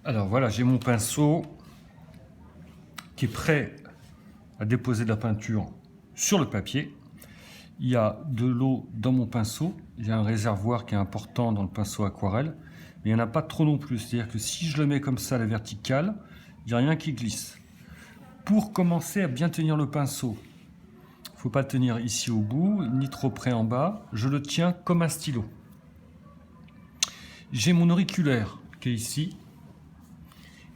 Alors voilà, j'ai mon pinceau qui est prêt à déposer de la peinture sur le papier. Il y a de l'eau dans mon pinceau, il y a un réservoir qui est important dans le pinceau aquarelle, mais il n'y en a pas trop non plus. C'est-à-dire que si je le mets comme ça à la verticale, il n'y a rien qui glisse. Pour commencer à bien tenir le pinceau, il ne faut pas le tenir ici au bout, ni trop près en bas. Je le tiens comme un stylo. J'ai mon auriculaire qui est ici,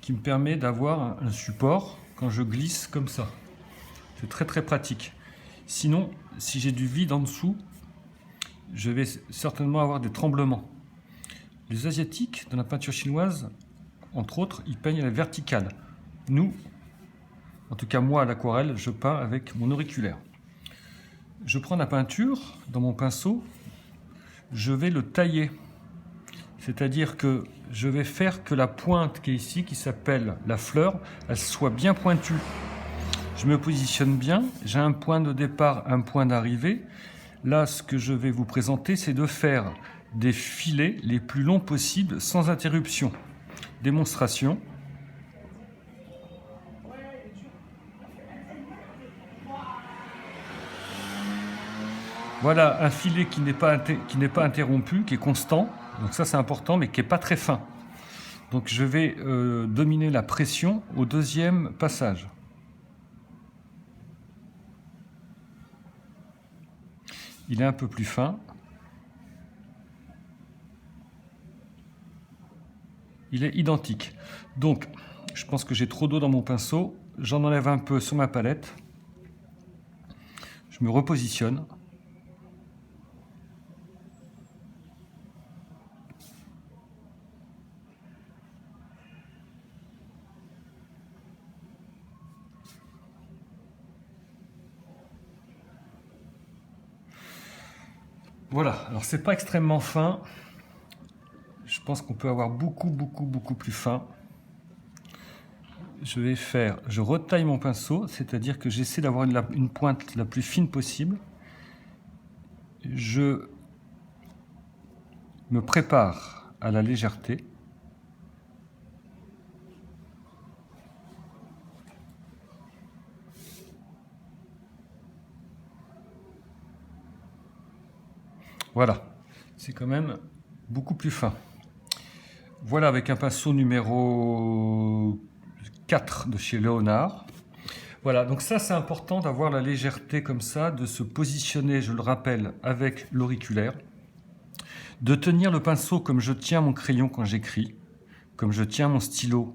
qui me permet d'avoir un support quand je glisse comme ça. C'est très très pratique. Sinon, si j'ai du vide en dessous, je vais certainement avoir des tremblements. Les Asiatiques, dans la peinture chinoise, entre autres, ils peignent à la verticale. Nous, en tout cas moi à l'aquarelle, je peins avec mon auriculaire. Je prends la peinture dans mon pinceau, je vais le tailler. C'est-à-dire que je vais faire que la pointe qui est ici, qui s'appelle la fleur, elle soit bien pointue. Je me positionne bien, j'ai un point de départ, un point d'arrivée. Là, ce que je vais vous présenter, c'est de faire des filets les plus longs possibles sans interruption. Démonstration. Voilà un filet qui n'est pas interrompu, qui est constant. Donc ça c'est important, mais qui n'est pas très fin. Donc je vais dominer la pression au deuxième passage. Il est un peu plus fin. Il est identique. Donc je pense que j'ai trop d'eau dans mon pinceau. J'en enlève un peu sur ma palette. Je me repositionne. Voilà, alors c'est pas extrêmement fin. Je pense qu'on peut avoir beaucoup plus fin. Je retaille mon pinceau, c'est-à-dire que j'essaie d'avoir une pointe la plus fine possible. Je me prépare à la légèreté. Voilà, c'est quand même beaucoup plus fin. Voilà, avec un pinceau numéro 4 de chez Léonard. Voilà, donc ça c'est important d'avoir la légèreté comme ça, de se positionner, je le rappelle, avec l'auriculaire, de tenir le pinceau comme je tiens mon crayon quand j'écris, comme je tiens mon stylo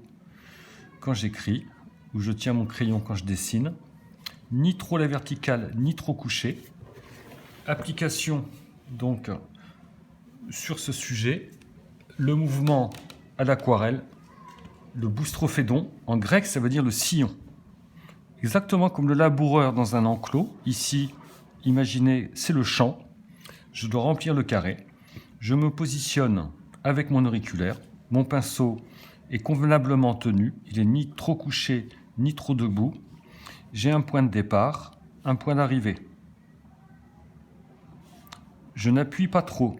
quand j'écris, ou je tiens mon crayon quand je dessine, ni trop la verticale, ni trop couché. Application donc sur ce sujet, le mouvement à l'aquarelle, le boustrophédon, en grec ça veut dire le sillon. Exactement comme le laboureur dans un enclos. Ici, imaginez, c'est le champ. Je dois remplir le carré. Je me positionne avec mon auriculaire. Mon pinceau est convenablement tenu. Il n'est ni trop couché, ni trop debout. J'ai un point de départ, un point d'arrivée. Je n'appuie pas trop.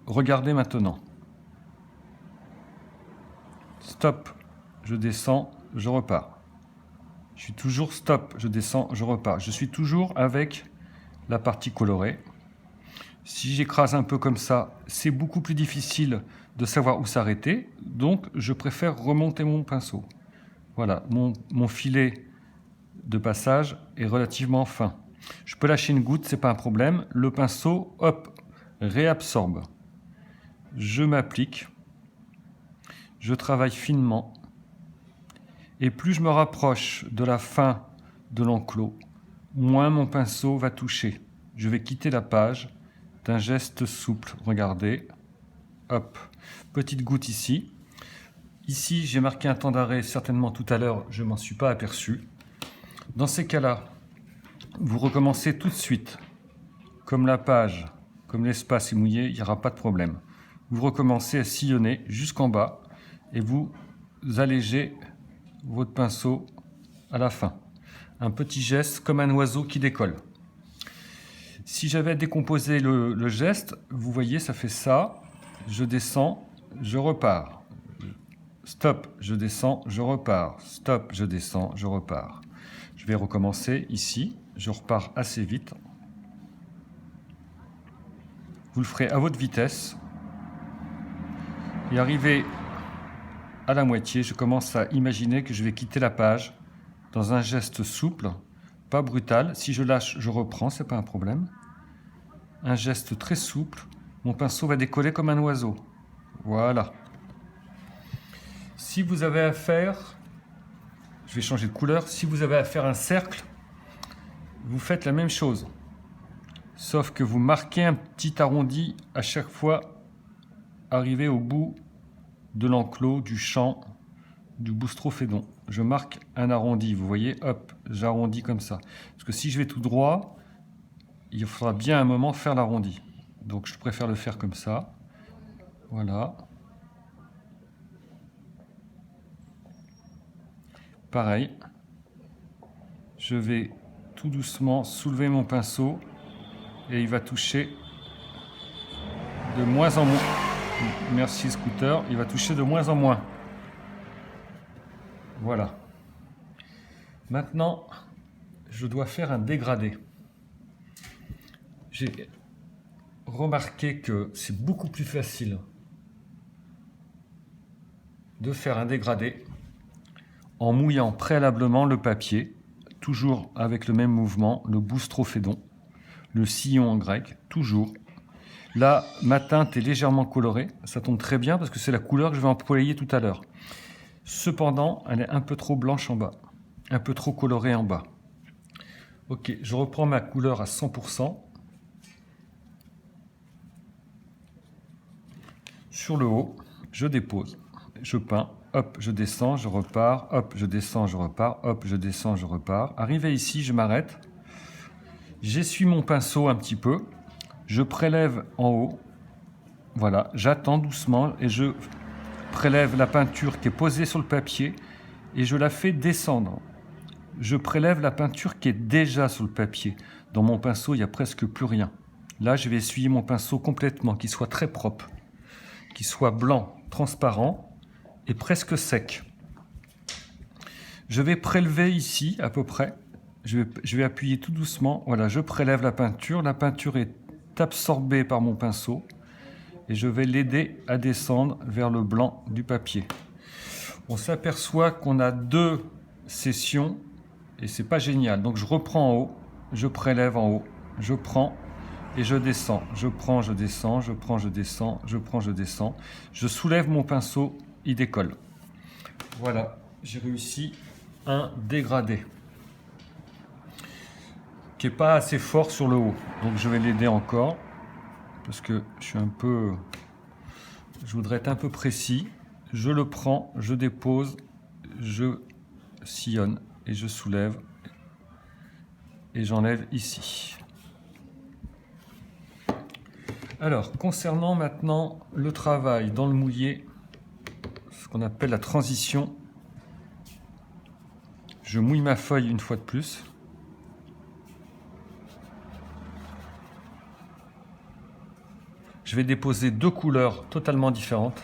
Regardez maintenant. Stop, je descends, je repars. Je suis toujours stop, je descends, je repars. Je suis toujours avec la partie colorée. Si j'écrase un peu comme ça, c'est beaucoup plus difficile de savoir où s'arrêter. Donc, je préfère remonter mon pinceau. Voilà, mon filet de passage est relativement fin. Je peux lâcher une goutte, c'est pas un problème. Le pinceau, hop, réabsorbe. Je m'applique. Je travaille finement. Et plus je me rapproche de la fin de l'enclos, moins mon pinceau va toucher. Je vais quitter la page d'un geste souple. Regardez. Hop. Petite goutte ici. Ici, j'ai marqué un temps d'arrêt, certainement tout à l'heure, je ne m'en suis pas aperçu. Dans ces cas-là, vous recommencez tout de suite. Comme la page, comme l'espace est mouillé, il n'y aura pas de problème. Vous recommencez à sillonner jusqu'en bas et vous allégez votre pinceau à la fin. Un petit geste comme un oiseau qui décolle. Si j'avais décomposé le geste, vous voyez, ça fait ça. Je descends, je repars. stop, je descends, je repars, stop, je descends, je repars. Je vais recommencer ici, je repars assez vite. Vous le ferez à votre vitesse. Et arrivé à la moitié, je commence à imaginer que je vais quitter la page dans un geste souple, pas brutal. Si je lâche, je reprends, c'est pas un problème. Un geste très souple. Mon pinceau va décoller comme un oiseau. Voilà. Si vous avez à faire, je vais changer de couleur, si vous avez à faire un cercle, vous faites la même chose. Sauf que vous marquez un petit arrondi à chaque fois arrivé au bout de l'enclos, du champ, du boustrophédon. Je marque un arrondi, vous voyez, hop, j'arrondis comme ça. Parce que si je vais tout droit, il faudra bien à un moment faire l'arrondi. Donc je préfère le faire comme ça. Voilà. Pareil. Je vais tout doucement soulever mon pinceau et il va toucher de moins en moins. Merci Scooter, il va toucher de moins en moins. Voilà. Maintenant, je dois faire un dégradé. J'ai remarqué que c'est beaucoup plus facile de faire un dégradé en mouillant préalablement le papier, toujours avec le même mouvement, le boustrophédon, le sillon en grec, toujours. Là, ma teinte est légèrement colorée, ça tombe très bien parce que c'est la couleur que je vais employer tout à l'heure. Cependant, elle est un peu trop blanche en bas, un peu trop colorée en bas. Ok, je reprends ma couleur à 100%. Sur le haut, je dépose, je peins, hop, je descends, je repars, hop, je descends, je repars, hop, je descends, je repars. Arrivé ici, je m'arrête, j'essuie mon pinceau un petit peu, je prélève en haut, voilà, j'attends doucement et je prélève la peinture qui est posée sur le papier et je la fais descendre. Je prélève la peinture qui est déjà sur le papier. Dans mon pinceau, il n'y a presque plus rien. Là, je vais essuyer mon pinceau complètement, qu'il soit très propre, qu'il soit blanc, transparent et presque sec. Je vais prélever ici, à peu près. Je vais appuyer tout doucement. Voilà, je prélève la peinture. La peinture est absorbée par mon pinceau. Et je vais l'aider à descendre vers le blanc du papier. On s'aperçoit qu'on a 2 sessions et c'est pas génial. Donc je reprends en haut, je prélève en haut, je prends et je descends. Je prends, je descends, je prends, je descends, je prends, je descends. Je soulève mon pinceau, il décolle. Voilà, j'ai réussi un dégradé qui n'est pas assez fort sur le haut. Donc je vais l'aider encore. Parce que je voudrais être un peu précis. Je le prends, je dépose, je sillonne et je soulève et j'enlève ici. Alors, concernant maintenant le travail dans le mouillé, ce qu'on appelle la transition, je mouille ma feuille une fois de plus. Je vais déposer 2 couleurs totalement différentes.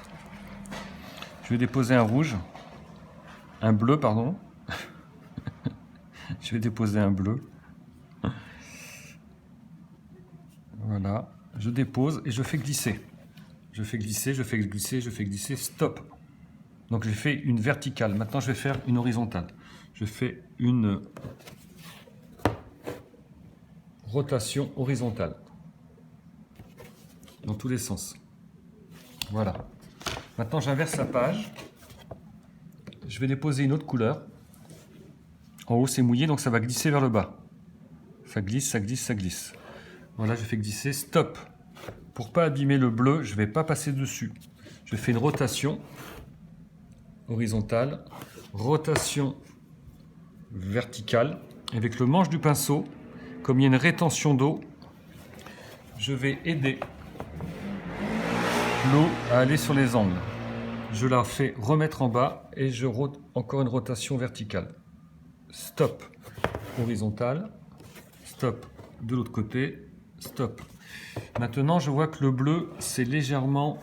Je vais déposer un rouge, un bleu, pardon. Je vais déposer un bleu. Voilà, je dépose et je fais glisser. Je fais glisser, je fais glisser, je fais glisser, stop. Donc j'ai fait une verticale. Maintenant je vais faire une horizontale. Je fais une rotation horizontale. Dans tous les sens. Voilà. Maintenant, j'inverse la page. Je vais déposer une autre couleur. En haut, c'est mouillé, donc ça va glisser vers le bas. Ça glisse, ça glisse, ça glisse. Voilà, je fais glisser. Stop. Pour pas abîmer le bleu, je ne vais pas passer dessus. Je fais une rotation horizontale, rotation verticale. Avec le manche du pinceau, comme il y a une rétention d'eau, je vais aider l'eau à aller sur les angles. Je la fais remettre en bas et je rôde encore une rotation verticale. Stop, horizontale, stop de l'autre côté, stop. Maintenant, je vois que le bleu s'est légèrement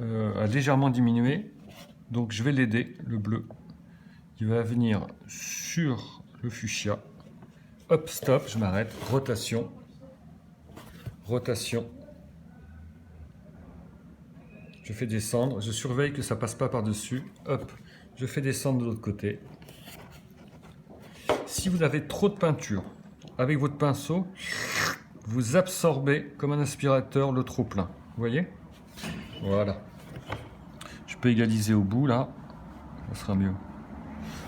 a légèrement diminué. Donc je vais l'aider, le bleu. Il va venir sur le fuchsia. Hop, stop, je m'arrête. Rotation. Rotation. Je fais descendre. Je surveille que ça passe pas par-dessus. Hop, je fais descendre de l'autre côté. Si vous avez trop de peinture, avec votre pinceau, vous absorbez comme un aspirateur le trop plein. Vous voyez? Voilà. Je peux égaliser au bout là. Ça sera mieux.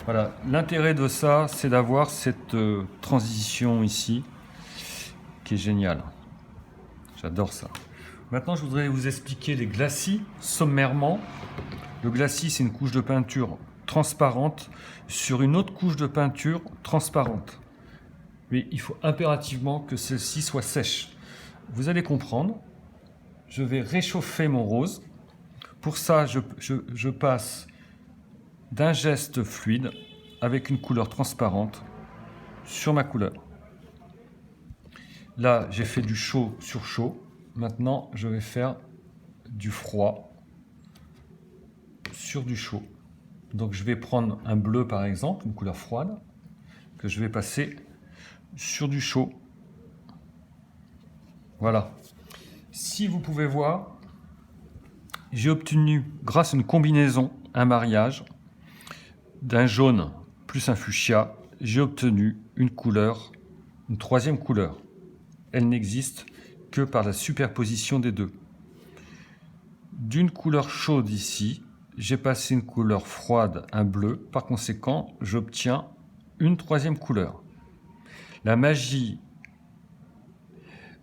Voilà, l'intérêt de ça, c'est d'avoir cette transition ici, qui est géniale. J'adore ça. Maintenant, je voudrais vous expliquer les glacis sommairement. Le glacis, c'est une couche de peinture transparente sur une autre couche de peinture transparente. Mais il faut impérativement que celle-ci soit sèche. Vous allez comprendre. Je vais réchauffer mon rose. Pour ça, je passe d'un geste fluide avec une couleur transparente sur ma couleur. Là, j'ai fait du chaud sur chaud. Maintenant, je vais faire du froid sur du chaud. Donc, je vais prendre un bleu, par exemple, une couleur froide, que je vais passer sur du chaud. Voilà. Si vous pouvez voir, j'ai obtenu, grâce à une combinaison, un mariage, d'un jaune plus un fuchsia, j'ai obtenu une couleur, une troisième couleur. Elle n'existe que par la superposition des deux. D'une couleur chaude ici, j'ai passé une couleur froide, un bleu. Par conséquent, j'obtiens une troisième couleur. La magie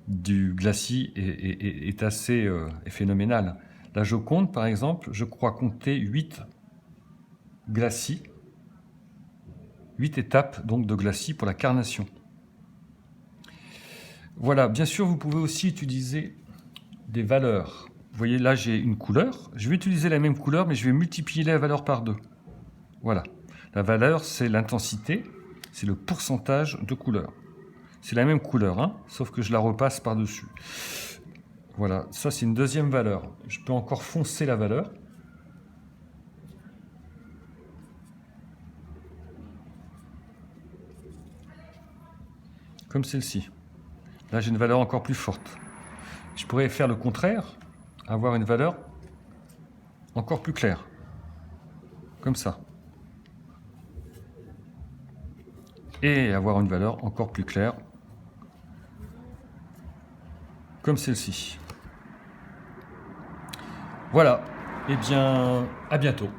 du glacis est assez phénoménale. La Joconde, par exemple, je crois compter 8 glacis, 8 étapes donc de glacis pour la carnation. Voilà, bien sûr, vous pouvez aussi utiliser des valeurs. Vous voyez, là, j'ai une couleur. Je vais utiliser la même couleur, mais je vais multiplier la valeur par 2. Voilà. La valeur, c'est l'intensité, c'est le pourcentage de couleur. C'est la même couleur, hein, sauf que je la repasse par-dessus. Voilà, ça, c'est une deuxième valeur. Je peux encore foncer la valeur. Comme celle-ci. Là, j'ai une valeur encore plus forte. Je pourrais faire le contraire, avoir une valeur encore plus claire. Comme ça. Et avoir une valeur encore plus claire. Comme celle-ci. Voilà. Eh bien, à bientôt.